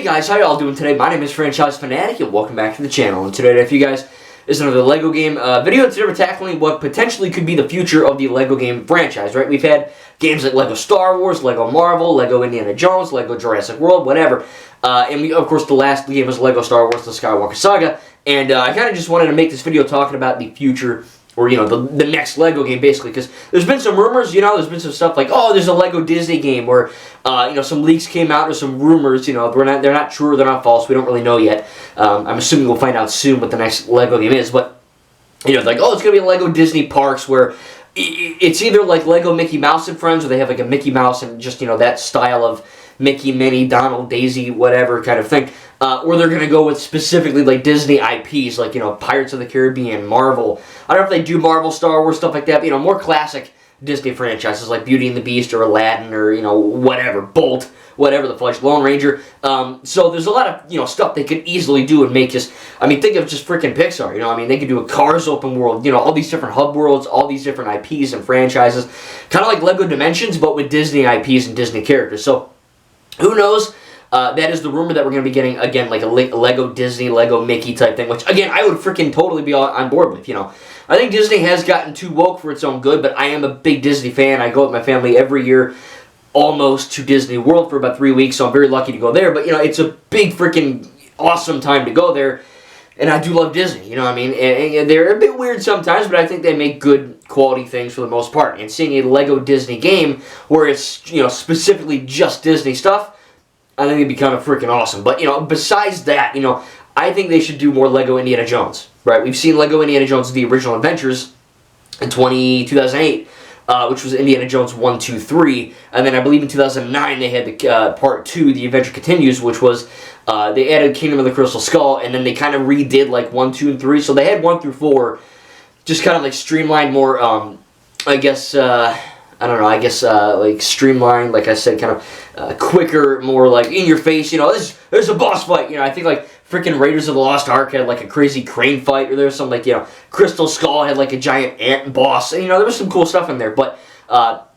guys, how y'all doing today? My name is Franchise Fanatic and welcome back to the channel. And today, for you guys, is another LEGO game video. Today we're tackling what potentially could be the future of the LEGO game franchise, right? We've had games like LEGO Star Wars, LEGO Marvel, LEGO Indiana Jones, LEGO Jurassic World, whatever. And we, of course, the last game was LEGO Star Wars, The Skywalker Saga. And I kind of just wanted to make this video talking about the future, or, you know, the next LEGO game, basically, because there's been some rumors, you know, there's been some stuff like, oh, there's a LEGO Disney game, or, you know, some leaks came out, or some rumors, you know, they're not true, they're not false, we don't really know yet. I'm assuming we'll find out soon what the next LEGO game is, but, you know, like, oh, it's going to be LEGO Disney Parks, where it's either like LEGO Mickey Mouse and Friends, where they have, like, a Mickey Mouse and just, you know, that style of Mickey, Minnie, Donald, Daisy, whatever kind of thing. Or they're going to go with specifically like Disney IPs, like, you know, Pirates of the Caribbean, Marvel. I don't know if they do Marvel, Star Wars, stuff like that, but, you know, more classic Disney franchises like Beauty and the Beast or Aladdin or, you know, whatever, Bolt, whatever the fudge, Lone Ranger. So there's a lot of, you know, stuff they could easily do and make just, I mean, think of just freaking Pixar, you know, I mean, they could do a Cars open world, you know, all these different hub worlds, all these different IPs and franchises, kind of like LEGO Dimensions, but with Disney IPs and Disney characters. So, who knows? That is the rumor that we're going to be getting, again, like a LEGO Disney, LEGO Mickey type thing, which, again, I would freaking totally be on board with, you know. I think Disney has gotten too woke for its own good, but I am a big Disney fan. I go with my family every year almost to Disney World for about 3 weeks, so I'm very lucky to go there. But, you know, it's a big freaking awesome time to go there, and I do love Disney, you know what I mean? And they're a bit weird sometimes, but I think they make good quality things for the most part. And seeing a LEGO Disney game where it's, you know, specifically just Disney stuff, I think it'd be kind of freaking awesome. But, you know, besides that, you know, I think they should do more LEGO Indiana Jones, right? We've seen LEGO Indiana Jones, The Original Adventures in 2008, which was Indiana Jones 1, 2, 3. And then I believe in 2009 they had the Part 2, The Adventure Continues, which was, they added Kingdom of the Crystal Skull, and then they kind of redid like 1, 2, and 3. So they had 1 through 4 just kind of like streamlined more, I guess, I don't know, I guess, like, streamlined, like I said, kind of quicker, more, like, in your face, you know, there's a boss fight, you know, I think, like, freaking Raiders of the Lost Ark had, like, a crazy crane fight, or there was some, like, you know, Crystal Skull had, like, a giant ant boss, and, you know, there was some cool stuff in there, but,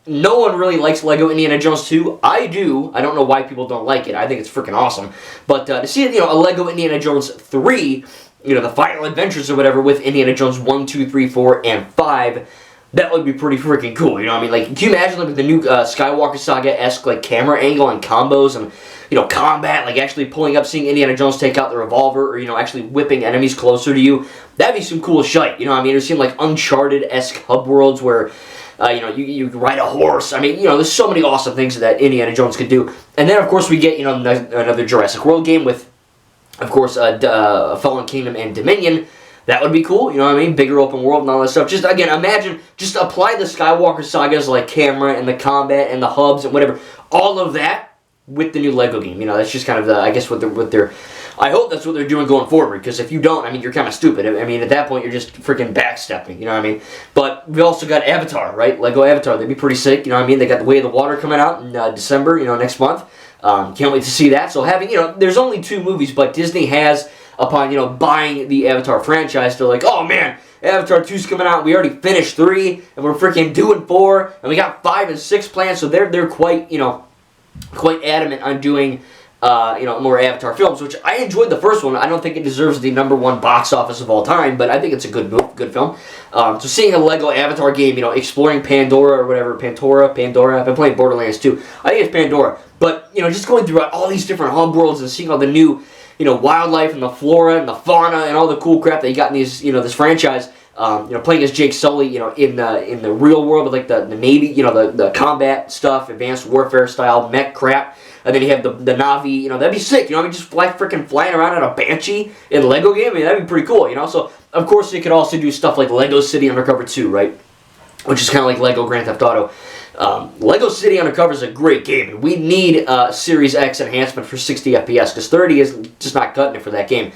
no one really likes LEGO Indiana Jones 2. I do. I don't know why people don't like it. I think it's freaking awesome, but, to see, you know, a LEGO Indiana Jones 3, you know, the Final Adventures or whatever, with Indiana Jones 1, 2, 3, 4, and 5, that would be pretty freaking cool, you know what I mean? Like, can you imagine, like, the new Skywalker Saga-esque, like, camera angle and combos and, you know, combat, like, actually pulling up, seeing Indiana Jones take out the revolver, or, you know, actually whipping enemies closer to you? That'd be some cool shite, you know what I mean? Or seeing, like, Uncharted-esque hub worlds where, you know, you ride a horse. I mean, you know, there's so many awesome things that Indiana Jones could do. And then, of course, we get, you know, another Jurassic World game with, of course, Fallen Kingdom and Dominion. That would be cool, you know what I mean? Bigger open world and all that stuff. Just, again, imagine, just apply the Skywalker Sagas, like camera and the combat and the hubs and whatever. All of that with the new LEGO game. You know, that's just kind of the, I guess, what they're I hope that's what they're doing going forward. Because if you don't, I mean, you're kind of stupid. I mean, at that point, you're just freaking backstepping, you know what I mean? But we also got Avatar, right? LEGO Avatar. That'd be pretty sick, you know what I mean? They got The Way of the Water coming out in December, you know, next month. Can't wait to see that. So having, you know, there's only 2 movies, but Disney has, upon, you know, buying the Avatar franchise, they're like, oh man, Avatar 2's coming out, we already finished 3, and we're freaking doing 4, and we got 5 and 6 planned, so they're quite, you know, quite adamant on doing, you know, more Avatar films, which I enjoyed the first one. I don't think it deserves the #1 box office of all time, but I think it's a good film. So seeing a LEGO Avatar game, you know, exploring Pandora or whatever, Pandora, I've been playing Borderlands 2, I think it's Pandora, but, you know, just going throughout all these different hub worlds and seeing all the new, you know, wildlife and the flora and the fauna and all the cool crap that you got in these, you know, this franchise. You know, playing as Jake Sully, you know, in the real world with, like, the Navy, you know, the combat stuff, advanced warfare style mech crap, and then you have the Na'vi, you know, that'd be sick, you know, I mean, just flying around on a Banshee in a LEGO game, I mean, that'd be pretty cool, you know. So of course they could also do stuff like LEGO City Undercover 2, right, which is kind of like LEGO Grand Theft Auto. LEGO City Undercover is a great game, and we need Series X enhancement for 60 FPS, because 30 is just not cutting it for that game.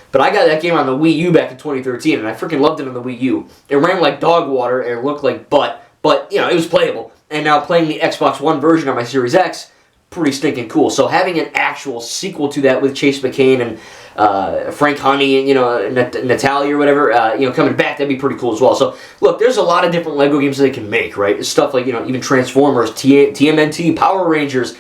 But I got that game on the Wii U back in 2013, and I freaking loved it on the Wii U. It ran like dog water, and it looked like butt, but, you know, it was playable. And now playing the Xbox One version on my Series X, pretty stinking cool. So having an actual sequel to that with Chase McCain and Frank Honey and, you know, Natalia or whatever, you know, coming back, that'd be pretty cool as well. So, look, there's a lot of different LEGO games they can make, right? Stuff like, you know, even Transformers, TMNT, Power Rangers,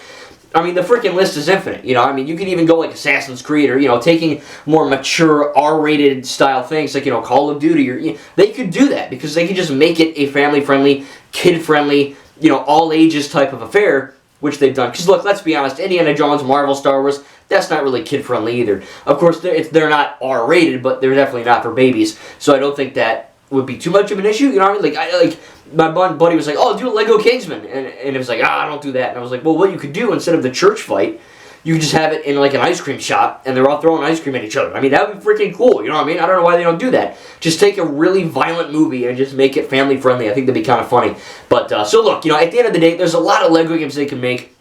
I mean, the freaking list is infinite. You know, I mean, you could even go like Assassin's Creed, or, you know, taking more mature R-rated style things like, you know, Call of Duty, or, you know, they could do that because they could just make it a family-friendly, kid-friendly, you know, all ages type of affair, which they've done. Because look, let's be honest, Indiana Jones, Marvel, Star Wars, that's not really kid-friendly either. Of course, they're not R-rated, but they're definitely not for babies. So I don't think that would be too much of an issue. You know what I mean? Like, my buddy was like, "Oh, do a Lego Kingsman," and it was like, "Ah, I don't do that." And I was like, "Well, what you could do instead of the church fight, you could just have it in like an ice cream shop, and they're all throwing ice cream at each other. I mean, that would be freaking cool. You know what I mean? I don't know why they don't do that. Just take a really violent movie and just make it family friendly. I think that'd be kind of funny. But so look, you know, at the end of the day, there's a lot of Lego games they can make.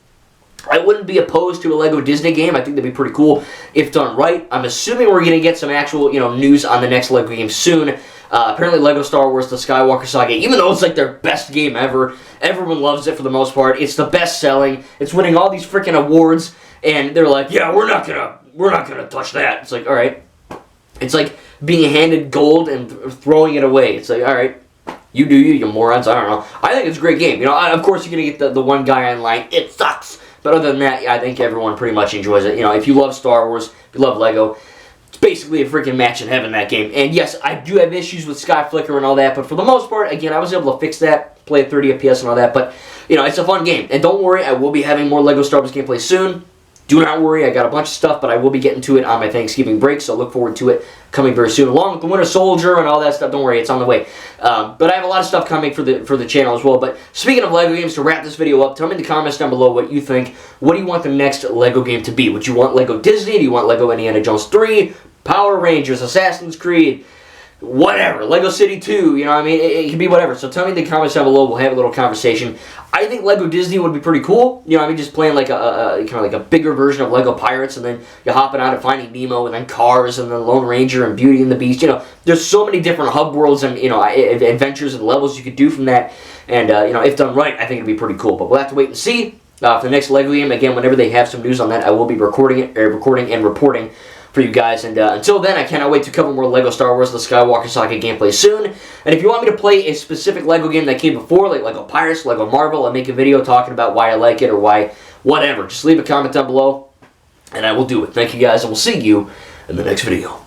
I wouldn't be opposed to a Lego Disney game. I think that'd be pretty cool if done right. I'm assuming we're going to get some actual, you know, news on the next Lego game soon. Apparently Lego Star Wars The Skywalker Saga, even though it's like their best game ever, everyone loves it for the most part. It's the best selling. It's winning all these freaking awards, and they're like, "Yeah, we're not gonna touch that." It's like, all right. It's like being handed gold and throwing it away. It's like, all right, you do you morons. I don't know. I think it's a great game. You know, of course you're gonna get the one guy online. It sucks. But other than that, yeah, I think everyone pretty much enjoys it. You know, if you love Star Wars, if you love Lego, it's basically a freaking match in heaven, that game. And yes, I do have issues with sky flicker and all that, but for the most part, again, I was able to fix that, play at 30 FPS and all that. But, you know, it's a fun game. And don't worry, I will be having more Lego Star Wars gameplay soon. Do not worry, I got a bunch of stuff, but I will be getting to it on my Thanksgiving break, so look forward to it coming very soon, along with the Winter Soldier and all that stuff. Don't worry, it's on the way. But I have a lot of stuff coming for the channel as well. But speaking of Lego games, to wrap this video up, tell me in the comments down below what you think. What do you want the next Lego game to be? Would you want Lego Disney? Do you want Lego Indiana Jones 3? Power Rangers? Assassin's Creed? Whatever. Lego City 2, you know what I mean? It can be whatever. So tell me in the comments down below. We'll have a little conversation. I think Lego Disney would be pretty cool. You know what I mean? Just playing like a kind of like a bigger version of Lego Pirates, and then you're hopping out and Finding Nemo, and then Cars, and then Lone Ranger, and Beauty and the Beast. You know, there's so many different hub worlds and, you know, adventures and levels you could do from that. And, you know, if done right, I think it'd be pretty cool. But we'll have to wait and see. For the next Lego game, again, whenever they have some news on that, I will be recording and reporting for you guys. And until then, I cannot wait to cover more Lego Star Wars The Skywalker Saga gameplay soon. And if you want me to play a specific Lego game that came before, like Lego Pirates, Lego Marvel, I'll make a video talking about why I like it or why whatever. Just leave a comment down below, and I will do it. Thank you guys, and we'll see you in the next video.